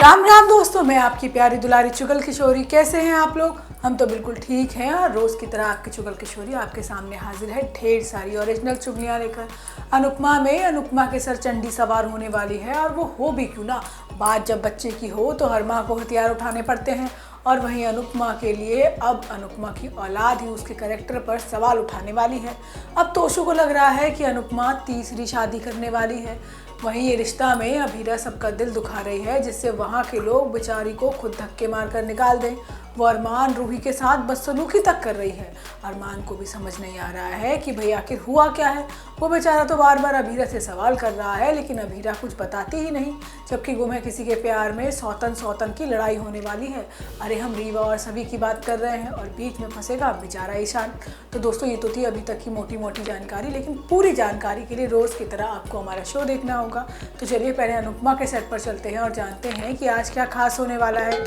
राम राम दोस्तों, मैं आपकी प्यारी दुलारी चुगल किशोरी। कैसे हैं आप लोग? हम तो बिल्कुल ठीक हैं और रोज़ की तरह आपकी चुगल किशोरी आपके सामने हाजिर है ढेर सारी ओरिजिनल चुगलियाँ लेकर। अनुपमा में अनुपमा के सर चंडी सवार होने वाली है, और वो हो भी क्यों ना। बात जब बच्चे की हो तो हर माँ को हथियार उठाने पड़ते हैं, और वहीं अनुपमा के लिए अब अनुपमा की औलाद ही उसके कैरेक्टर पर सवाल उठाने वाली है। अब तोशु को लग रहा है कि अनुपमा तीसरी शादी करने वाली है। वहीं ये रिश्ता में अभीरा सबका दिल दुखा रही है, जिससे वहाँ के लोग बेचारी को खुद धक्के मार कर निकाल दें। वो अरमान रूही के साथ बदसलूकी तक कर रही है। अरमान को भी समझ नहीं आ रहा है कि भाई आखिर हुआ क्या है। वो बेचारा तो बार बार अभीरा से सवाल कर रहा है, लेकिन अभीरा कुछ बताती ही नहीं, जबकि गुम है किसी के प्यार में सौतन की लड़ाई होने वाली है। अरे हम रीवा और सभी की बात कर रहे हैं, और बीच में फंसेगा बेचारा ईशान। तो दोस्तों, ये तो थी अभी तक की मोटी मोटी जानकारी, लेकिन पूरी जानकारी के लिए रोज़ की तरह आपको हमारा शो देखना होगा। तो चलिए पहले अनुपमा के सेट पर चलते हैं और जानते हैं कि आज क्या खास होने वाला है।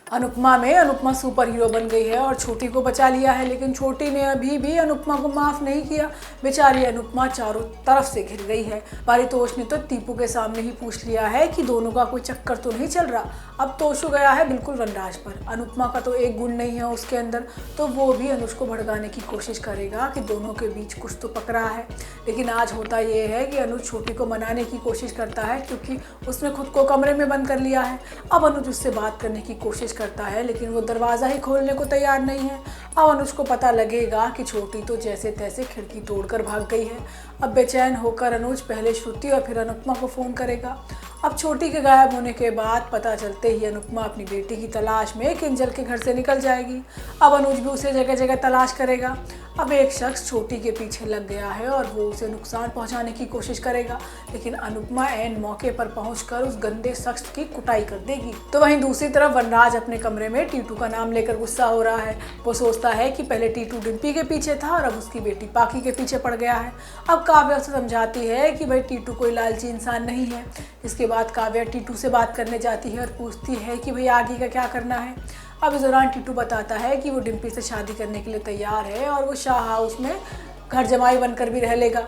अनुपमा में अनुपमा सुपर हीरो बन गई है और छोटी को बचा लिया है, लेकिन छोटी ने अभी भी अनुपमा को माफ नहीं किया। बेचारी अनुपमा चारों तरफ से घिर गई है। पारितोष ने तो टीपू के सामने ही पूछ लिया है कि दोनों का कोई चक्कर तो नहीं चल रहा। अब तोशु गया है बिल्कुल वनराज पर। अनुपमा का तो एक गुण नहीं है उसके अंदर, तो वो भी अनुज को भड़काने की कोशिश करेगा कि दोनों के बीच कुछ तो पक रहा है। लेकिन आज होता ये है कि अनुज छोटी को मनाने की कोशिश करता है, क्योंकि उसने खुद को कमरे में बंद कर लिया है। अब अनुज उससे बात करने की कोशिश करता है, लेकिन वो दरवाज़ा ही खोलने को तैयार नहीं है। अब अनुज को पता लगेगा कि छोटी तो जैसे तैसे खिड़की तोड़कर भाग गई है। अब बेचैन होकर अनुज पहले श्रुति और फिर अनुपमा को फ़ोन करेगा। अब छोटी के गायब होने के बाद पता चलते ही अनुपमा अपनी बेटी की तलाश में किंजल के घर से निकल जाएगी। अब अनुज भी उसे जगह जगह तलाश करेगा। अब एक शख्स छोटी के पीछे लग गया है और वो उसे नुकसान पहुंचाने की कोशिश करेगा, लेकिन अनुपमा ऐन मौके पर पहुंचकर उस गंदे शख्स की कुटाई कर देगी। तो वहीं दूसरी तरफ वनराज अपने कमरे में टीटू का नाम लेकर गुस्सा हो रहा है। वो सोचता है कि पहले टीटू डिम्पी के पीछे था और अब उसकी बेटी पाकी के पीछे पड़ गया है। अब काव्या उसे समझाती है कि भाई टीटू कोई लालची इंसान नहीं है। इसके बाद काव्या टीटू से बात करने जाती है और पूछती है कि भाई आगे का क्या करना है। अब इस दौरान टीटू बताता है कि वो डिम्पी से शादी करने के लिए तैयार है और वो शाह हाउस में घर जमाई बनकर भी रह लेगा।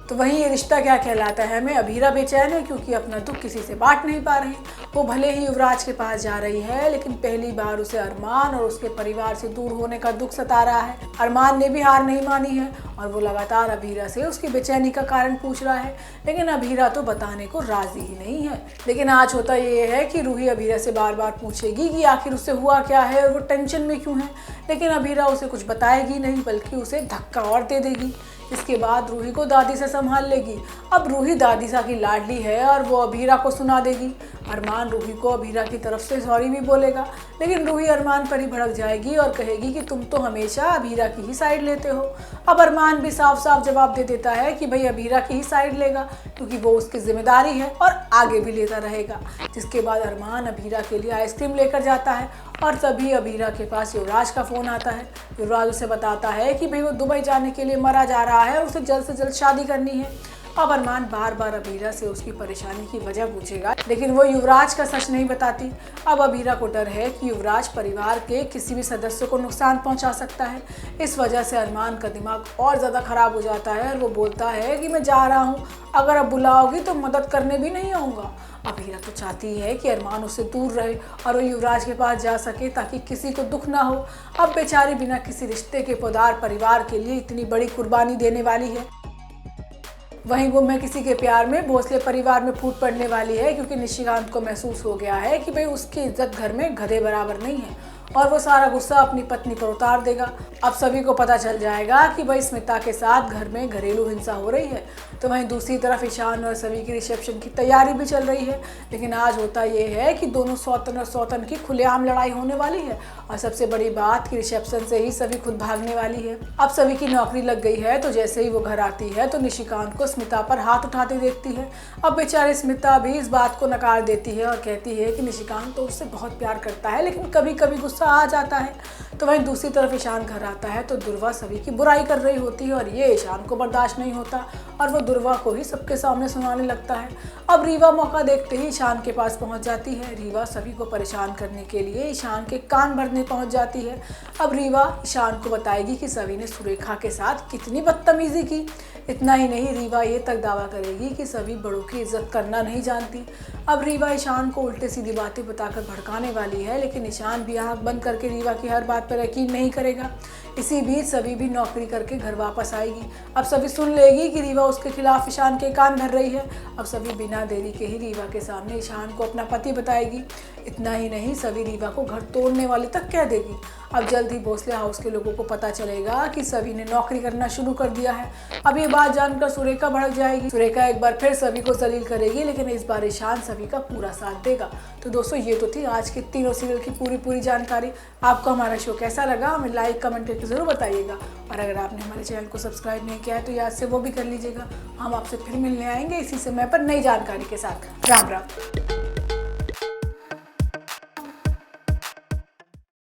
तो वहीं ये रिश्ता क्या कहलाता है में अभीरा बेचैन है, क्योंकि अपना दुख किसी से बांट नहीं पा रही। वो भले ही युवराज के पास जा रही है, लेकिन पहली बार उसे अरमान और उसके परिवार से दूर होने का दुख सता रहा है। अरमान ने भी हार नहीं मानी है और वो लगातार अभीरा से उसकी बेचैनी का कारण पूछ रहा है, लेकिन अभीरा तो बताने को राजी ही नहीं है। लेकिन आज होता ये है कि रूही अभीरा से बार बार पूछेगी कि आखिर उससे हुआ क्या है और वो टेंशन में क्यों है, लेकिन अभीरा उसे कुछ बताएगी नहीं, बल्कि उसे धक्का और दे देगी। इसके बाद रूही को दादी सा संभाल लेगी। अब रूही दादी सा की लाडली है और वो अभीरा को सुना देगी। अरमान रूही को अभीरा की तरफ से सॉरी भी बोलेगा, लेकिन रूही अरमान पर ही भड़क जाएगी और कहेगी कि तुम तो हमेशा अभीरा की ही साइड लेते हो। अब अरमान भी साफ साफ जवाब दे देता है कि भाई अभीरा की ही साइड लेगा, क्योंकि वो उसकी जिम्मेदारी है और आगे भी लेता रहेगा। जिसके बाद अरमान अभीरा के लिए आइसक्रीम लेकर जाता है, और तभी अभीरा के पास युवराज का फ़ोन आता है। युवराज उसे बताता है कि भाई वो दुबई जाने के लिए मरा जा रहा है और उसे जल्द से जल्द शादी करनी है। अब अरमान बार बार अभीरा से उसकी परेशानी की वजह पूछेगा, लेकिन वो युवराज का सच नहीं बताती। अब अभीरा को डर है कि युवराज परिवार के किसी भी सदस्य को नुकसान पहुंचा सकता है। इस वजह से अरमान का दिमाग और ज़्यादा ख़राब हो जाता है और वो बोलता है कि मैं जा रहा हूँ, अगर अब बुलाओगी तो मदद करने भी नहीं आऊँगा। अभीरा तो चाहती है कि अरमान उससे दूर रहे और वो युवराज के पास जा सके, ताकि किसी को दुख ना हो। अब बेचारी बिना किसी रिश्ते के पोदार परिवार के लिए इतनी बड़ी कुर्बानी देने वाली है। वहीं गुम है किसी के प्यार में भोसले परिवार में फूट पड़ने वाली है, क्योंकि निशिकांत को महसूस हो गया है कि भाई उसकी इज्जत घर में गधे बराबर नहीं है, और वो सारा गुस्सा अपनी पत्नी पर उतार देगा। अब सभी को पता चल जाएगा कि भाई स्मिता के साथ घर में घरेलू हिंसा हो रही है। तो वहीं दूसरी तरफ ईशान और सभी की रिसेप्शन की तैयारी भी चल रही है, लेकिन आज होता ये है कि दोनों सौतन और सौतन की खुलेआम लड़ाई होने वाली है। और सबसे बड़ी बात कि रिसेप्शन से ही सभी खुद भागने वाली है। अब सभी की नौकरी लग गई है, तो जैसे ही वो घर आती है तो निशिकांत को स्मिता पर हाथ उठाते देखती है। अब बेचारी स्मिता भी इस बात को नकार देती है और कहती है कि निशिकांत तो उससे बहुत प्यार करता है, लेकिन कभी कभी गुस्सा आ जाता है। तो वहीं दूसरी तरफ ईशान घर आता है तो दुर्वा सभी की बुराई कर रही होती है और ये ईशान को बर्दाश्त नहीं होता और वो दुर्वा को ही सबके सामने सुनाने लगता है। अब रीवा मौका देखते ही ईशान के पास पहुंच जाती है। रीवा सभी को परेशान करने के लिए ईशान के कान भरने पहुंच जाती है। अब रीवा ईशान को बताएगी कि सभी ने सुरेखा के साथ कितनी बदतमीजी की। इतना ही नहीं, रीवा ये तक दावा करेगी कि सभी बड़ों की इज्जत करना नहीं जानती। अब रीवा ईशान को उल्टे सीधी बातें बताकर भड़काने वाली है, लेकिन ईशान भी आंख बंद करके रीवा की हर बात पर यकीन नहीं करेगा। इसी बीच सभी भी नौकरी करके घर वापस आएगी। अब सभी सुन लेगी कि रीवा उसके खिलाफ ईशान के कान भर रही है। अब सभी बिना देरी के ही रीवा के सामने ईशान को अपना पति बताएगी। इतना ही नहीं, सभी रीवा को घर तोड़ने वाली तक कह देगी। अब जल्द ही भोसले हाउस के लोगों को पता चलेगा कि सभी ने नौकरी करना शुरू कर दिया है। अब ये बात जानकर सुरेखा भड़क जाएगी। सुरेखा एक बार फिर सभी को जलील करेगी, लेकिन इस बार ईशान सभी का पूरा साथ देगा। तो दोस्तों, ये तो थी आज के तीनों सीरियल की पूरी जानकारी। आपको हमारा शो कैसा लगा हमें लाइक कमेंट करके जरूर बताइएगा। और अगर आपने हमारे चैनल को सब्सक्राइब नहीं किया है तो याद से वो भी कर लीजिएगा। हम आपसे फिर मिलने आएंगे इसी समय पर नई जानकारी के साथ। राम राम।